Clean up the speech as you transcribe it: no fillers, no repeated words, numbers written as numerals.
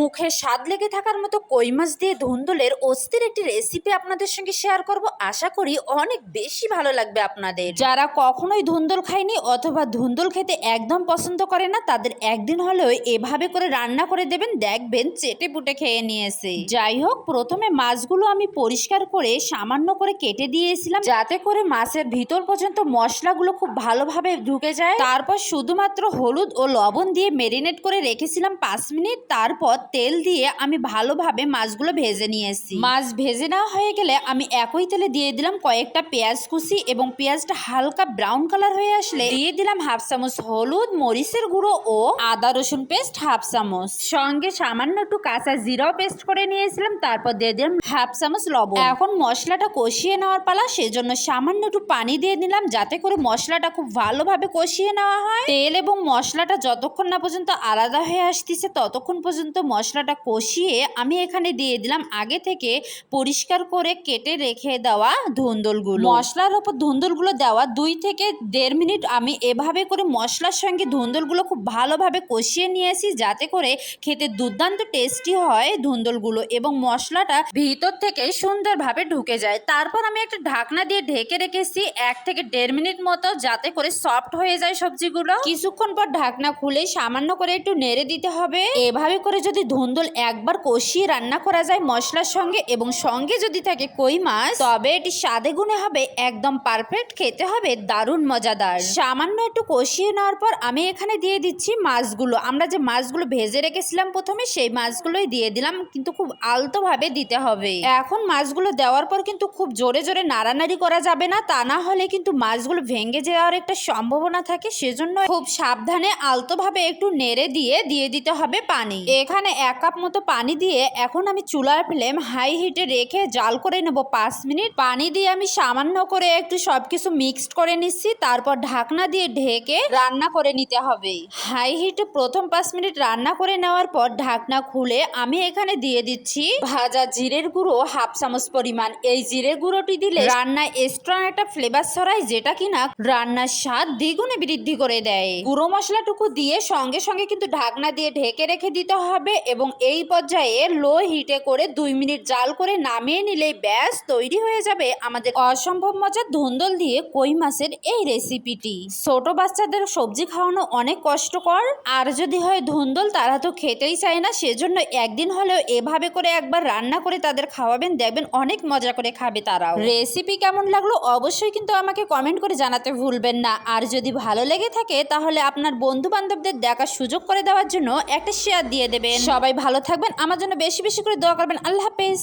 মুখে স্বাদ লেগে থাকার মতো কই মাছ দিয়ে ধুন্দুলের অস্থির একটি রেসিপি আপনাদের সঙ্গে শেয়ার করব। আশা করি অনেক বেশি ভালো লাগবে আপনাদের। যারা কখনোই ধুন্দুল খায়নি অথবা ধুন্দুল খেতে একদম পছন্দ করে না, তাদের একদিন হলেও এভাবে করে রান্না করে দেবেন, দেখবেন চেটে পুটে খেয়ে নিয়েছে। যাই হোক, প্রথমে মাছগুলো আমি পরিষ্কার করে সামান্য করে কেটে দিয়েছিলাম, যাতে করে মাছের ভিতর পর্যন্ত মশলাগুলো খুব ভালোভাবে ঢুকে যায়। তারপর শুধুমাত্র হলুদ ও লবণ দিয়ে মেরিনেট করে রেখেছিলাম 5 মিনিট। তারপর তেল দিয়ে আমি ভালোভাবে মাছগুলো ভেজে নিয়েছি। মাছ ভেজে নেওয়া হয়ে গেলে আমি একই তেলে দিয়ে দিলাম কয়েকটা পেঁয়াজ কুচি, এবং পেঁয়াজটা হালকা ব্রাউন কালার হয়ে আসলে দিয়ে দিলাম হাফ চামচ হলুদ, মরিচের গুঁড়ো ও আদা রসুন পেস্ট হাফ চামচ, সঙ্গে সামান্য একটু কাঁচা জিরাও পেস্ট করে নিয়েছিলাম। তারপর দিয়ে দিলাম হাফ চামচ লবণ। এখন মশলাটা কষিয়ে নেওয়ার পালা, সেজন্য সামান্য একটু পানি দিয়ে দিলাম, যাতে করে মশলাটা খুব ভালোভাবে কষিয়ে নেওয়া হয়। তেল এবং মশলাটা যতক্ষণ না পর্যন্ত আলাদা হয়ে আসতেছে ততক্ষণ পর্যন্ত মশলাটা কষিয়ে আমি এখানে দিয়ে দিলাম আগে থেকে পরিষ্কার করে কেটে রেখে দেওয়া ধুন্দুলগুলো। মশলার ওপর ধুন্দুলগুলো দেওয়া 2 থেকে 1.5 মিনিট আমি এভাবে করে মশলার সঙ্গে ধুন্দুলগুলো খুব ভালোভাবে কষিয়ে নিয়েছি, যাতে করে খেতে দুর্দান্ত টেস্টি হয় ধুন্দুলগুলো এবং মশলাটা ভিতর থেকে সুন্দরভাবে ঢুকে যায়। তারপর আমি একটা ঢাকনা দিয়ে ঢেকে রেখেছি 1 থেকে 1.5 মিনিট মতো, যাতে করে সফট হয়ে যায় সবজিগুলো। কিছুক্ষণ পর ঢাকনা খুলে সামান্য করে একটু নেড়ে দিতে হবে। এভাবে করে যদি ধুন্দুল একবার কষিয়ে রান্না করা যায় মশলার সঙ্গে, এবং সঙ্গে যদি থাকে কই মাছ, তবে এটি স্বাদে গুণে হবে একদম পারফেক্ট, খেতে হবে দারুণ মজাদার। সামান্য একটু কষিয়ে নেওয়ার পর আমি এখানে দিয়ে দিচ্ছি মাছগুলো। আমরা যে মাছগুলো ভেজে রেখেছিলাম প্রথমে, সেই মাছগুলোই দিয়ে দিলাম, কিন্তু খুব আলতোভাবে দিতে হবে। এখন মাছগুলো দেওয়ার পর কিন্তু খুব জোরে জোরে নাড়ানাড়ি করা যাবে না, তা না হলে কিন্তু মাছগুলো ভেঙে যাওয়ার একটা সম্ভাবনা থাকে। সেজন্য খুব সাবধানে আলতোভাবে একটু নেড়ে দিয়ে দিতে হবে পানি। এখানে 1 কাপ মতো পানি দিয়ে এখন আমি চুলার ফ্লেম হাই হিটে রেখে জাল করে নেব 5 মিনিট। পানি দিয়ে আমি সামান্য করে একটু সবকিছু মিক্সড করে নিচ্ছি, তারপর ঢাকনা দিয়ে ঢেকে রান্না করে নিতে হবে। হাই হিটে প্রথম 5 মিনিট রান্না করে নেওয়ার পর ঢাকনা খুলে আমি এখানে দিয়ে দিচ্ছি ভাজা জিরের গুঁড়ো হাফ চামচ পরিমাণ। এই জিরের গুঁড়োটি দিলে রান্নায় স্ট্রং একটা ফ্লেভার ছড়ায়, যেটা কিনা রান্নার স্বাদ দ্বিগুণে বৃদ্ধি করে দেয়। গুঁড়ো মশলাটুকু দিয়ে সঙ্গে সঙ্গে কিন্তু ঢাকনা দিয়ে ঢেকে রেখে দিতে হবে, এবং এই পর্যায়ে লো হিটে করে 2 মিনিট জাল করে নামিয়ে নিলেই ব্যাস তৈরি হয়ে যাবে আমাদের অসম্ভব মজার ধুন্দুল দিয়ে কই মাছের এই রেসিপিটি। ছোট বাচ্চাদের সবজি খাওয়ানো অনেক কষ্টকর, আর যদি হয় ধুন্দুল, তারা তো খেতেই চায় না। সেজন্য একদিন হলেও এভাবে করে একবার রান্না করে তাদের খাওয়াবেন, দেখবেন অনেক মজা করে খাবে তারাও। রেসিপি কেমন লাগলো অবশ্যই কিন্তু আমাকে কমেন্ট করে জানাতে ভুলবেন না। আর যদি ভালো লেগে থাকে তাহলে আপনার বন্ধু বান্ধবদের দেখার সুযোগ করে দেওয়ার জন্য একটা শেয়ার দিয়ে দেবেন। সবাই ভালো থাকবেন, আমার জন্য বেশি বেশি করে দোয়া করবেন। আল্লাহ হাফেজ।